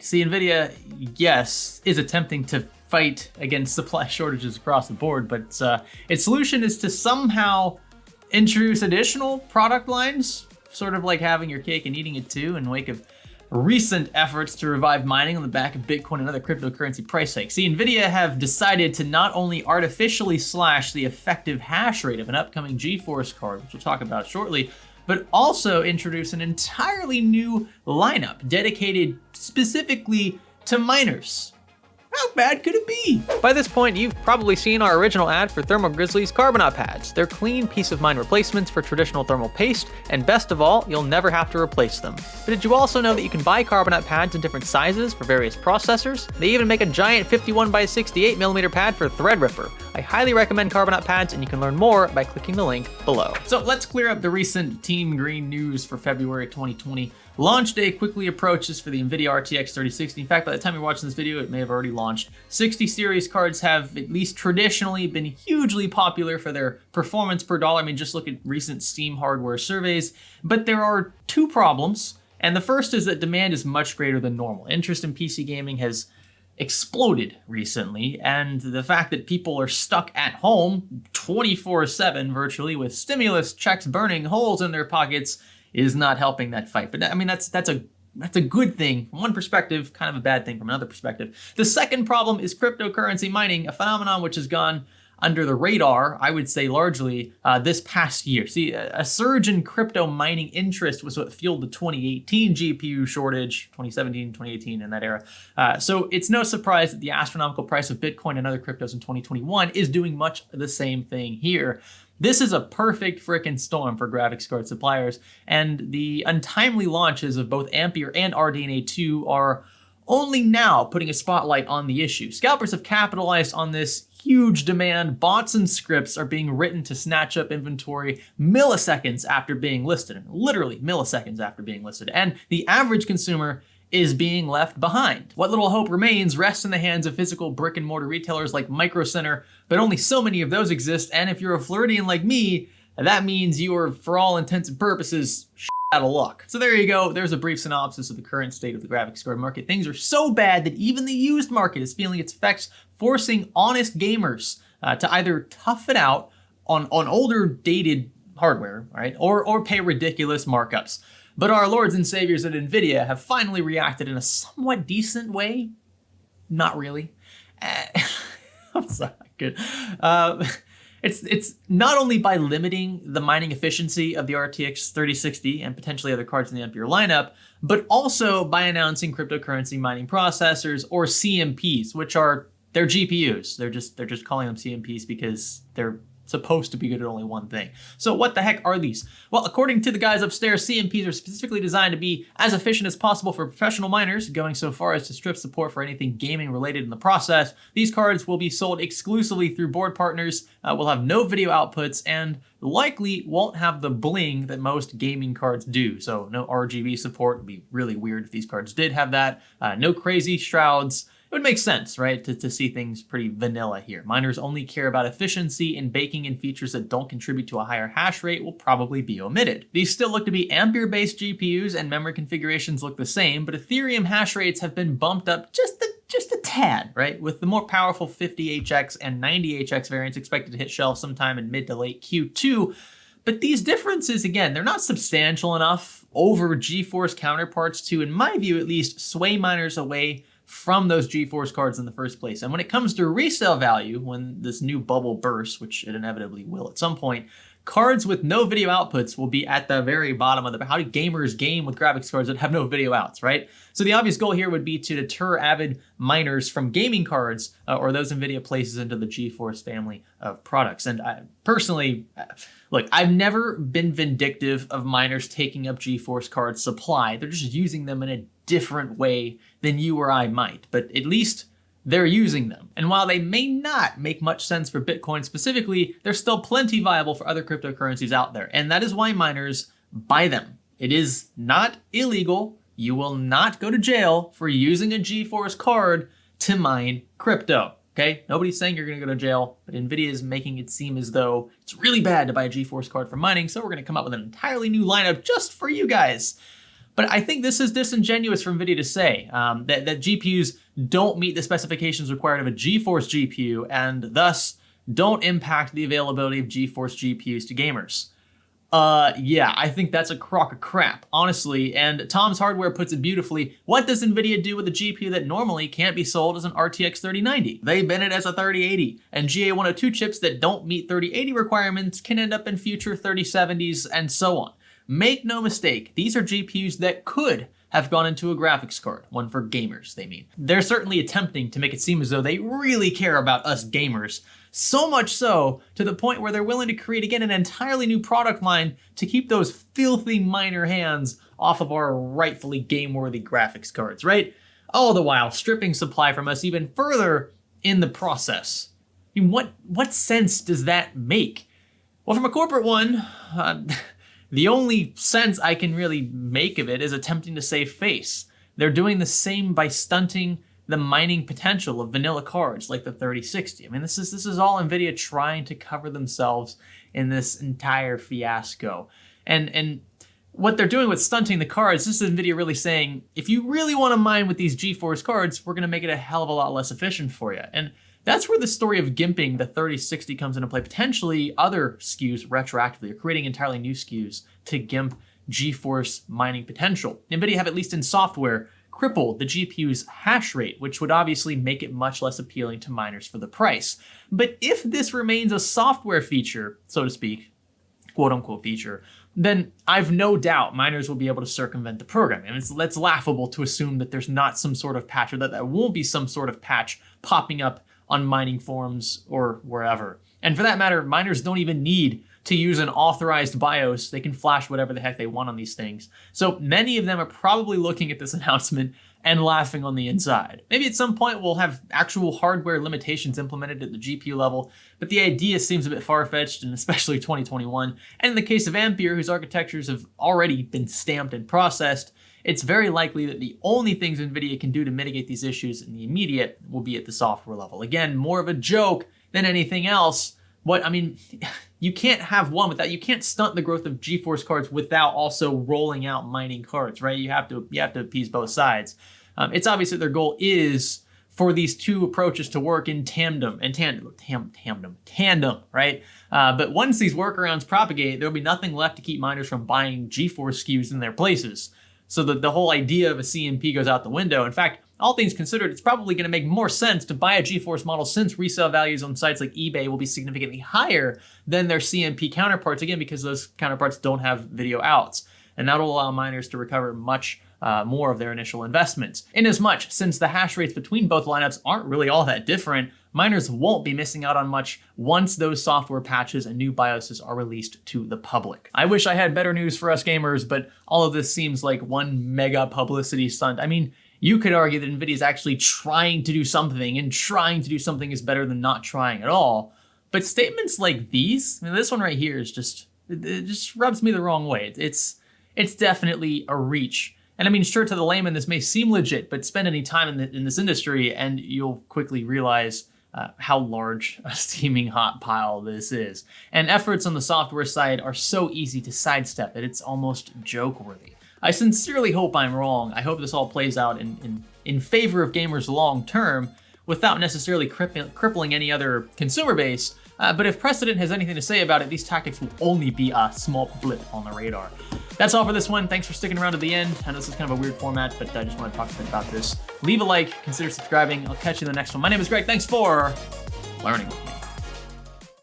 See, Nvidia, yes, is attempting to fight against supply shortages across the board, but its solution is to somehow introduce additional product lines, sort of like having your cake and eating it too, in wake of recent efforts to revive mining on the back of Bitcoin and other cryptocurrency price hikes. See, Nvidia have decided to not only artificially slash the effective hash rate of an upcoming GeForce card, which we'll talk about shortly, but also introduce an entirely new lineup dedicated specifically to miners. How bad could it be? By this point, you've probably seen our original ad for Thermal Grizzly's Carbonite pads. They're clean peace of mind replacements for traditional thermal paste, and best of all, you'll never have to replace them. But did you also know that you can buy Carbonite pads in different sizes for various processors? They even make a giant 51x68mm pad for Threadripper. I highly recommend Carbonite pads, and you can learn more by clicking the link below. So let's clear up the recent Team Green news for February 2020. Launch day quickly approaches for the Nvidia RTX 3060. In fact, by the time you're watching this video, it may have already launched. 60 series cards have at least traditionally been hugely popular for their performance per dollar. I mean, just look at recent Steam hardware surveys. But there are two problems. And the first is that demand is much greater than normal. Interest in PC gaming has exploded recently, and the fact that people are stuck at home 24/7 virtually with stimulus checks burning holes in their pockets is not helping that fight. But I mean, that's a good thing from one perspective, kind of a bad thing from another perspective. The second problem is cryptocurrency mining, a phenomenon which has gone under the radar, I would say largely, this past year. See, a surge in crypto mining interest was what fueled the 2018 GPU shortage, 2017, 2018, in that era. So it's no surprise that the astronomical price of Bitcoin and other cryptos in 2021 is doing much the same thing here. This is a perfect frickin' storm for graphics card suppliers, and the untimely launches of both Ampere and RDNA 2 are only now putting a spotlight on the issue. Scalpers have capitalized on this huge demand. Bots and scripts are being written to snatch up inventory milliseconds after being listed, literally milliseconds after being listed, and the average consumer is being left behind. What little hope remains rests in the hands of physical brick and mortar retailers like Micro Center, but only so many of those exist, and if you're a Floridian like me, that means you are, for all intents and purposes, out of luck. So there you go. There's a brief synopsis of the current state of the graphics card market. Things are so bad that even the used market is feeling its effects, forcing honest gamers to either tough it out on older, dated hardware, right, or pay ridiculous markups. But our lords and saviors at Nvidia have finally reacted in a somewhat decent way. Not really. I'm sorry. Good. It's not only by limiting the mining efficiency of the RTX 3060 and potentially other cards in the Ampere lineup, but also by announcing cryptocurrency mining processors, or CMPs, which are their GPUs. They're just calling them CMPs because they're supposed to be good at only one thing. So what the heck are these? Well, according to the guys upstairs, CMPs are specifically designed to be as efficient as possible for professional miners, going so far as to strip support for anything gaming related in the process. These cards will be sold exclusively through board partners, will have no video outputs, and likely won't have the bling that most gaming cards do. So no RGB support. It would be really weird if these cards did have that. No crazy shrouds. It would make sense, right, to see things pretty vanilla here. Miners only care about efficiency, and baking in features that don't contribute to a higher hash rate will probably be omitted. These still look to be Ampere-based GPUs, and memory configurations look the same, but Ethereum hash rates have been bumped up just a tad, right? With the more powerful 50HX and 90HX variants expected to hit shelves sometime in mid to late Q2. But these differences, again, they're not substantial enough over GeForce counterparts to, in my view at least, sway miners away from those GeForce cards in the first place. And when it comes to resale value, when this new bubble bursts, which it inevitably will at some point, cards with no video outputs will be at the very bottom of the, how do gamers game with graphics cards that have no video outs, right? So the obvious goal here would be to deter avid miners from gaming cards or those Nvidia places into the GeForce family of products. And I, personally, look, I've never been vindictive of miners taking up GeForce card supply. They're just using them in a different way than you or I might, but at least they're using them. And while they may not make much sense for Bitcoin specifically, they're still plenty viable for other cryptocurrencies out there. And that is why miners buy them. It is not illegal. You will not go to jail for using a GeForce card to mine crypto. Okay, nobody's saying you're gonna go to jail, but Nvidia is making it seem as though it's really bad to buy a GeForce card for mining, so we're gonna come up with an entirely new lineup just for you guys. But I think this is disingenuous for Nvidia to say that GPUs don't meet the specifications required of a GeForce GPU and thus don't impact the availability of GeForce GPUs to gamers. Yeah, I think that's a crock of crap, honestly, and Tom's Hardware puts it beautifully. What does Nvidia do with a GPU that normally can't be sold as an RTX 3090? They bin it as a 3080, and GA102 chips that don't meet 3080 requirements can end up in future 3070s and so on. Make no mistake, these are GPUs that could have gone into a graphics card, one for gamers, they mean. They're certainly attempting to make it seem as though they really care about us gamers, so much so to the point where they're willing to create again an entirely new product line to keep those filthy miner hands off of our rightfully game-worthy graphics cards, right? All the while stripping supply from us even further in the process. I mean, what sense does that make? Well, from a corporate one, the only sense I can really make of it is attempting to save face. They're doing the same by stunting the mining potential of vanilla cards like the 3060. I mean, this is all Nvidia trying to cover themselves in this entire fiasco. And what they're doing with stunting the cards, this is Nvidia really saying, if you really want to mine with these GeForce cards, we're going to make it a hell of a lot less efficient for you. And that's where the story of gimping the 3060 comes into play. Potentially other SKUs retroactively, or creating entirely new SKUs to gimp GeForce mining potential. Nvidia have, at least in software, crippled the GPU's hash rate, which would obviously make it much less appealing to miners for the price. But if this remains a software feature, so to speak, quote unquote feature, then I've no doubt miners will be able to circumvent the program. And it's laughable to assume that there's not some sort of patch, or that there won't be some sort of patch popping up on mining forums or wherever. And for that matter, miners don't even need to use an authorized BIOS. They can flash whatever the heck they want on these things. So many of them are probably looking at this announcement and laughing on the inside. Maybe at some point we'll have actual hardware limitations implemented at the GPU level, but the idea seems a bit far-fetched, and especially 2021. And in the case of Ampere, whose architectures have already been stamped and processed, it's very likely that the only things Nvidia can do to mitigate these issues in the immediate will be at the software level. Again, more of a joke than anything else. You can't have one without, you can't stunt the growth of GeForce cards without also rolling out mining cards, right? You have to appease both sides. It's obvious that their goal is for these two approaches to work in tandem, right? But once these workarounds propagate, there'll be nothing left to keep miners from buying GeForce SKUs in their places. So the whole idea of a CMP goes out the window. In fact, all things considered, it's probably going to make more sense to buy a GeForce model, since resale values on sites like eBay will be significantly higher than their CMP counterparts, again, because those counterparts don't have video outs. And that'll allow miners to recover much more of their initial investments. Inasmuch, since the hash rates between both lineups aren't really all that different, miners won't be missing out on much once those software patches and new BIOSes are released to the public. I wish I had better news for us gamers, but all of this seems like one mega publicity stunt. I mean, you could argue that Nvidia is actually trying to do something, and trying to do something is better than not trying at all. But statements like these, I mean, this one right here is it just rubs me the wrong way. It's definitely a reach. And I mean, sure, to the layman, this may seem legit, but spend any time in this industry and you'll quickly realize how large a steaming hot pile this is. And efforts on the software side are so easy to sidestep that it's almost joke-worthy. I sincerely hope I'm wrong. I hope this all plays out in favor of gamers long term, without necessarily crippling any other consumer base. But if precedent has anything to say about it, these tactics will only be a small blip on the radar. That's all for this one. Thanks for sticking around to the end. I know this is kind of a weird format, but I just want to talk a bit about this. Leave a like, consider subscribing. I'll catch you in the next one. My name is Greg. Thanks for learning with me.